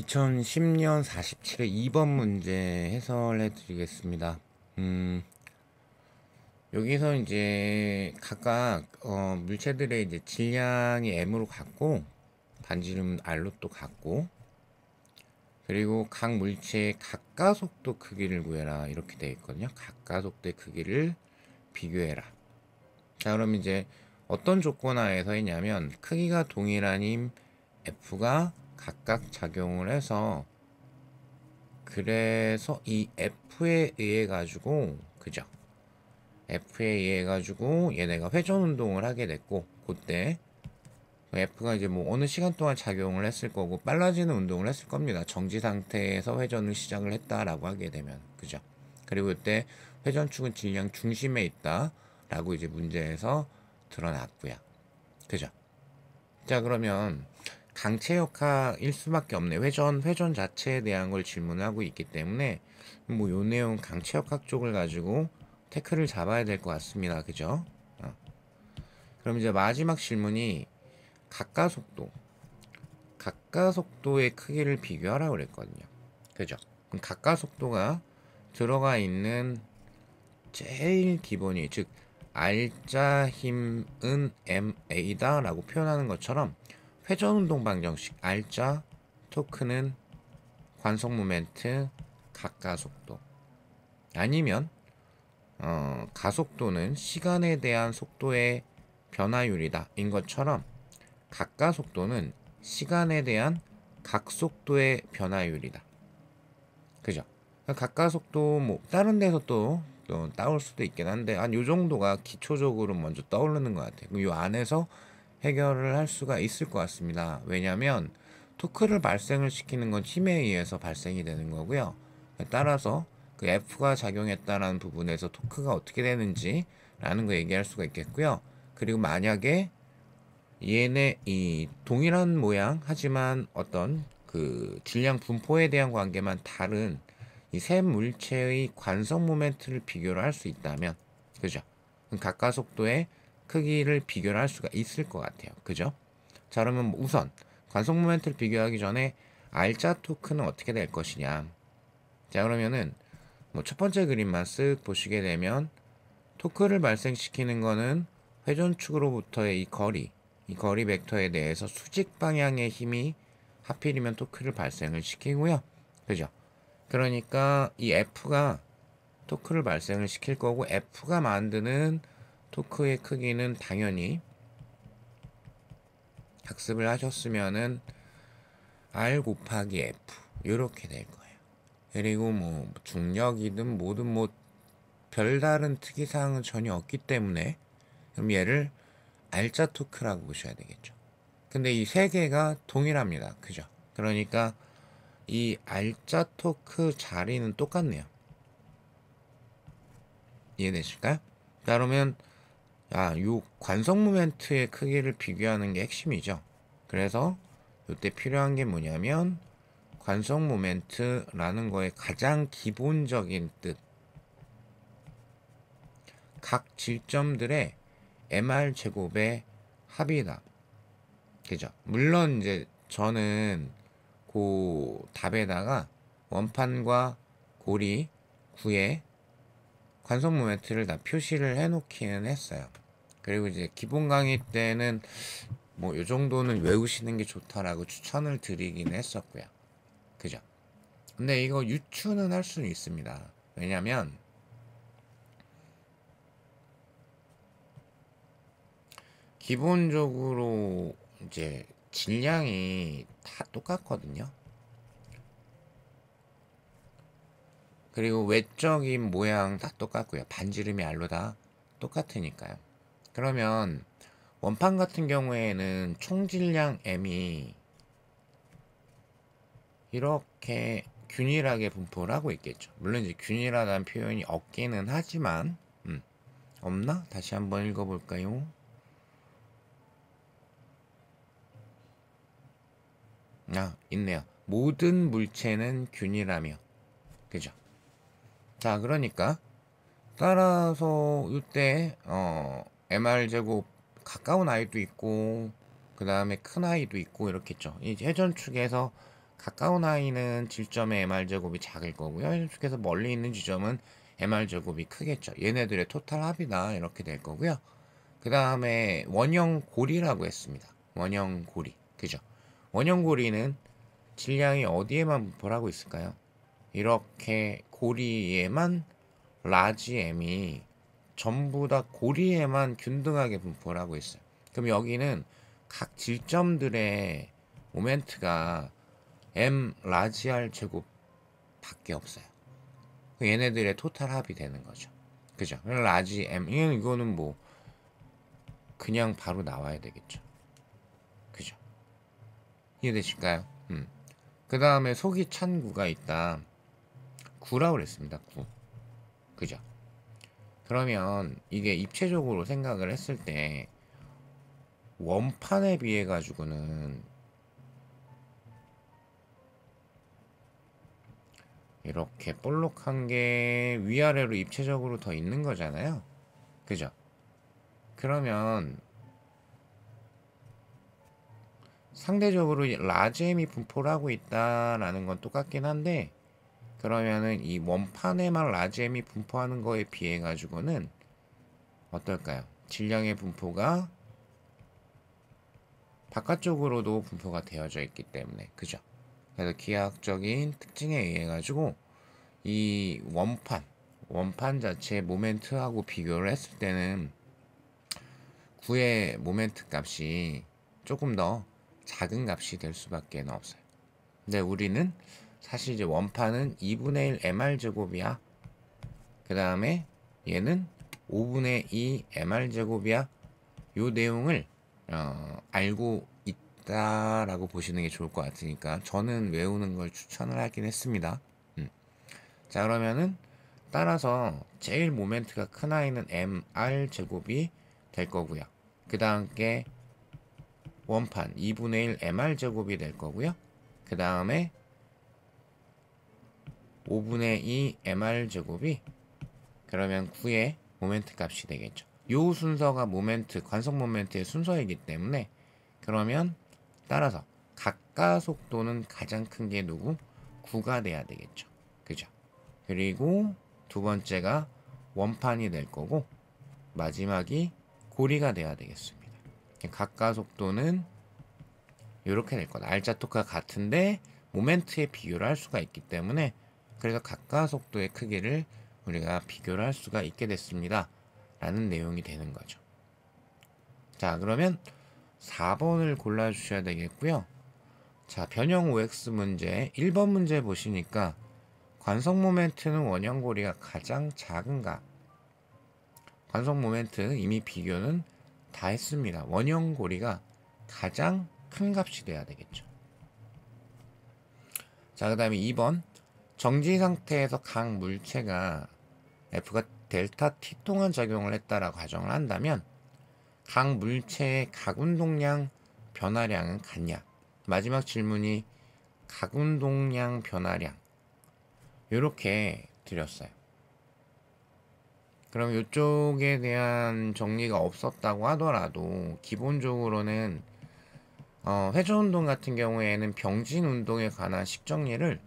(2010년 47회) 2번 문제 해설해 드리겠습니다. 여기서 이제 각각 물체들의 이제 질량이 m으로 같고 반지름 r로 또 같고, 그리고 각 물체의 각가속도 크기를 구해라 이렇게 되어 있거든요. 각가속도의 크기를 비교해라. 자, 그럼 이제 어떤 조건 하에서 했냐면, 크기가 동일한 힘 F가 각각 작용을 해서, 그래서 이 F에 의해 가지고, 그죠? F에 의해 가지고 얘네가 회전 운동을 하게 됐고, 그때 F가 이제 뭐 어느 시간 동안 작용을 했을 거고 빨라지는 운동을 했을 겁니다. 정지 상태에서 회전을 시작을 했다라고 하게 되면, 그죠? 그리고 이때 회전축은 질량 중심에 있다라고 이제 문제에서 드러났고요. 그죠? 자, 그러면 강체역학일 수밖에 없네. 회전 자체에 대한 걸 질문하고 있기 때문에 뭐 요 내용 강체역학 쪽을 가지고 태클을 잡아야 될 것 같습니다. 그죠? 그럼 이제 마지막 질문이 각가속도의 크기를 비교하라고 그랬거든요. 그죠? 그럼 각가속도가 들어가 있는 제일 기본이, 즉 R자 힘은 ma다 라고 표현하는 것처럼, 회전운동 방정식 R자 토크는 관성 모멘트 각가속도, 아니면 가속도는 시간에 대한 속도의 변화율이다 인 것처럼, 각가속도는 시간에 대한 각속도의 변화율이다. 그죠? 각가속도 뭐 다른 데서 또 따올 수도 있긴 한데, 한 요 정도가 기초적으로 먼저 떠오르는 것 같아요. 요 안에서 해결을 할 수가 있을 것 같습니다. 왜냐하면 토크를 발생을 시키는 건 힘에 의해서 발생이 되는 거고요. 따라서 그 F가 작용했다라는 부분에서 토크가 어떻게 되는지 라는 거 얘기할 수가 있겠고요. 그리고 만약에 얘네 이 동일한 모양 하지만 어떤 그 질량 분포에 대한 관계만 다른 이 세 물체의 관성 모멘트를 비교를 할 수 있다면, 그죠? 각가속도의 크기를 비교를 할 수가 있을 것 같아요. 그죠? 자, 그러면 우선 관성 모멘트를 비교하기 전에 R자 토크는 어떻게 될 것이냐. 자, 그러면은 뭐 첫 번째 그림만 쓱 보시게 되면, 토크를 발생시키는 거는 회전축으로부터의 이 거리 벡터에 대해서 수직 방향의 힘이 하필이면 토크를 발생을 시키고요. 그죠? 그러니까 이 F가 토크를 발생을 시킬 거고, F가 만드는 토크의 크기는 당연히 학습을 하셨으면은 R 곱하기 F 이렇게 될 거예요. 그리고 뭐 중력이든 뭐든 뭐 별다른 특이사항은 전혀 없기 때문에, 그럼 얘를 R자 토크라고 보셔야 되겠죠. 근데 이 세 개가 동일합니다. 그죠? 그러니까 이 R자 토크 자리는 똑같네요. 이해되실까요? 자, 그러면 요 관성 모멘트의 크기를 비교하는 게 핵심이죠. 그래서 이때 필요한 게 뭐냐면, 관성 모멘트라는 거의 가장 기본적인 뜻, 각 질점들의 mr 제곱의 합이다. 그죠? 물론 이제 저는 그 답에다가 원판과 고리 9에 관성 모멘트를 다 표시를 해 놓기는 했어요. 그리고 이제 기본 강의 때는 뭐 요 정도는 외우시는 게 좋다라고 추천을 드리긴 했었고요. 그죠? 근데 이거 유추는 할 수는 있습니다. 왜냐면 기본적으로 이제 질량이 다 똑같거든요. 그리고 외적인 모양 다 똑같고요. 반지름이 알로 다 똑같으니까요. 그러면 원판 같은 경우에는 총질량 m이 이렇게 균일하게 분포를 하고 있겠죠. 물론 이제 균일하다는 표현이 없기는 하지만, 없나? 다시 한번 읽어볼까요? 있네요. 모든 물체는 균일하며, 그죠? 자, 그러니까 따라서 이때 mr 제곱 가까운 i도 있고 그 다음에 큰 i도 있고 이렇겠죠. 이 회전축에서 가까운 i는 질점의 mr 제곱이 작을 거고요. 회전축에서 멀리 있는 지점은 mr 제곱이 크겠죠. 얘네들의 토탈 합이다 이렇게 될 거고요. 그 다음에 원형 고리라고 했습니다. 원형 고리, 그죠? 원형 고리는 질량이 어디에만 분포를 하고 있을까요? 이렇게 고리에만 라지 m이 전부 다 고리에만 균등하게 분포를 하고 있어요. 그럼 여기는 각 질점들의 모멘트가 m 라지 r 제곱 밖에 없어요. 얘네들의 토탈 합이 되는 거죠. 그죠? 라지 m 이거는 뭐 그냥 바로 나와야 되겠죠. 그죠? 이해되실까요? 그 다음에 속이 찬 구가 있다. 9라고 그랬습니다. 9. 그죠? 그러면 이게 입체적으로 생각을 했을 때 원판에 비해 가지고는 이렇게 볼록한 게 위아래로 입체적으로 더 있는 거잖아요. 그죠? 그러면 상대적으로 라지엠이 분포를 하고 있다라는 건 똑같긴 한데, 그러면은 이 원판에만 라지엠이 분포하는 거에 비해 가지고는 어떨까요? 질량의 분포가 바깥쪽으로도 분포가 되어져 있기 때문에, 그죠? 그래서 기하학적인 특징에 의해 가지고 이 원판 자체의 모멘트하고 비교를 했을 때는 9의 모멘트 값이 조금 더 작은 값이 될 수밖에 없어요. 근데 우리는 사실 이제 원판은 2분의 1 mr 제곱이야. 그 다음에 얘는 5분의 2 mr 제곱이야. 요 내용을 알고 있다라고 보시는 게 좋을 것 같으니까 저는 외우는 걸 추천을 하긴 했습니다. 자, 그러면은 따라서 제일 모멘트가 큰 아이는 mr 제곱이 될 거고요. 그 다음 게 원판 2분의 1 mr 제곱이 될 거고요. 그 다음에 5분의 2 mr 제곱이 그러면 9의 모멘트 값이 되겠죠. 요 순서가 모멘트, 관성 모멘트의 순서이기 때문에 그러면 따라서 가까속도는 가장 큰 게 누구? 9가 돼야 되겠죠. 그죠? 그리고 두 번째가 원판이 될 거고 마지막이 고리가 돼야 되겠습니다. 가까속도는 이렇게 될 거다. 알짜 토크가 같은데 모멘트에 비교를 할 수가 있기 때문에 그래서 가까속도의 크기를 우리가 비교를 할 수가 있게 됐습니다. 라는 내용이 되는 거죠. 자, 그러면 4번을 골라주셔야 되겠고요. 자, 변형 OX 문제 1번 문제 보시니까 관성 모멘트는 원형 고리가 가장 작은가? 관성 모멘트 이미 비교는 다 했습니다. 원형 고리가 가장 큰 값이 돼야 되겠죠. 자, 그 다음에 2번 정지 상태에서 각 물체가 F가 델타 T 동안 작용을 했다라고 가정을 한다면 각 물체의 각 운동량 변화량은 같냐? 마지막 질문이 각 운동량 변화량 이렇게 드렸어요. 그럼 이쪽에 대한 정리가 없었다고 하더라도 기본적으로는 회전운동 같은 경우에는 병진운동에 관한 식정리를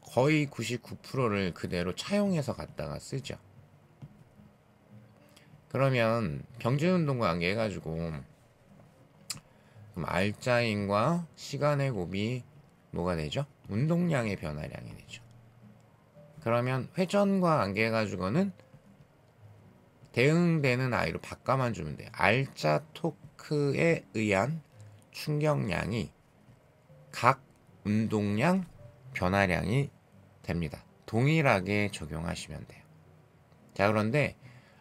거의 99%를 그대로 차용해서 갖다가 쓰죠. 그러면 병진운동과 관계해가지고 그럼 R자인과 시간의 곱이 뭐가 되죠? 운동량의 변화량이 되죠. 그러면 회전과 관계해가지고는 대응되는 I로 바꿔만 주면 돼요. R자 토크에 의한 충격량이 각 운동량 변화량이 됩니다. 동일하게 적용하시면 돼요. 자, 그런데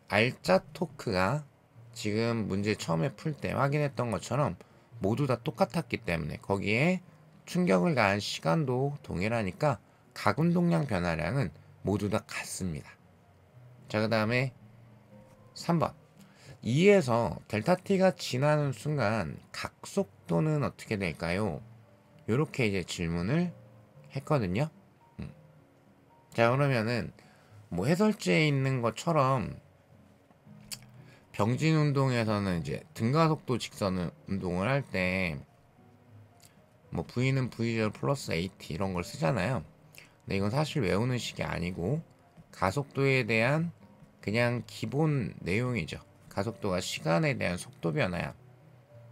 R자 토크가 지금 문제 처음에 풀 때 확인했던 것처럼 모두 다 똑같았기 때문에 거기에 충격을 가한 시간도 동일하니까 각 운동량 변화량은 모두 다 같습니다. 자, 그 다음에 3번 2에서 델타 t가 지나는 순간 각속도는 어떻게 될까요? 이렇게 이제 질문을 했거든요. 자, 그러면은 뭐 해설지에 있는 것처럼 병진 운동에서는 이제 등가속도 직선 운동을 할 때 뭐 V는 V0 플러스 AT 이런 걸 쓰잖아요. 근데 이건 사실 외우는 식이 아니고 가속도에 대한 그냥 기본 내용이죠. 가속도가 시간에 대한 속도 변화야.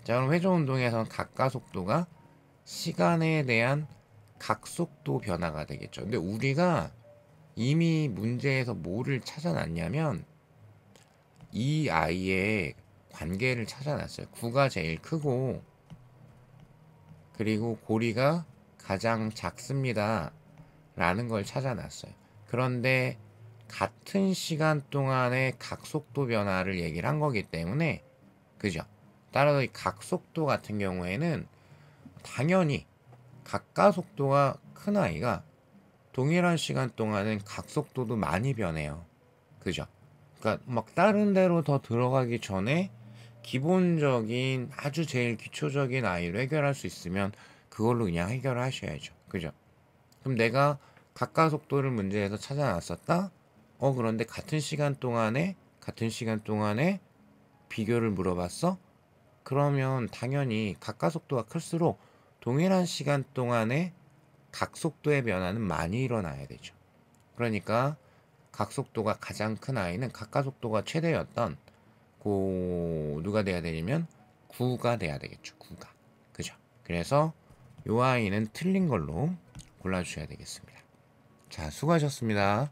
자, 그럼 회전 운동에서는 각가속도가 시간에 대한 각속도 변화가 되겠죠. 근데 우리가 이미 문제에서 뭐를 찾아놨냐면 이 아이의 관계를 찾아놨어요. 구가 제일 크고 그리고 고리가 가장 작습니다 라는 걸 찾아놨어요. 그런데 같은 시간 동안의 각속도 변화를 얘기를 한 거기 때문에 그죠? 따라서 이 각속도 같은 경우에는 당연히 각가속도가 큰 아이가 동일한 시간 동안은 각속도도 많이 변해요. 그죠? 그러니까 막 다른 데로 더 들어가기 전에 기본적인 아주 제일 기초적인 아이로 해결할 수 있으면 그걸로 그냥 해결을 하셔야죠. 그죠? 그럼 내가 각가속도를 문제에서 찾아놨었다? 그런데 같은 시간 동안에 비교를 물어봤어? 그러면 당연히 각가속도가 클수록 동일한 시간 동안에 각속도의 변화는 많이 일어나야 되죠. 그러니까 각속도가 가장 큰 아이는 각가속도가 최대였던 누가 돼야 되냐면 9가 돼야 되겠죠. 9가. 그죠? 그래서 요 아이는 틀린 걸로 골라주셔야 되겠습니다. 자, 수고하셨습니다.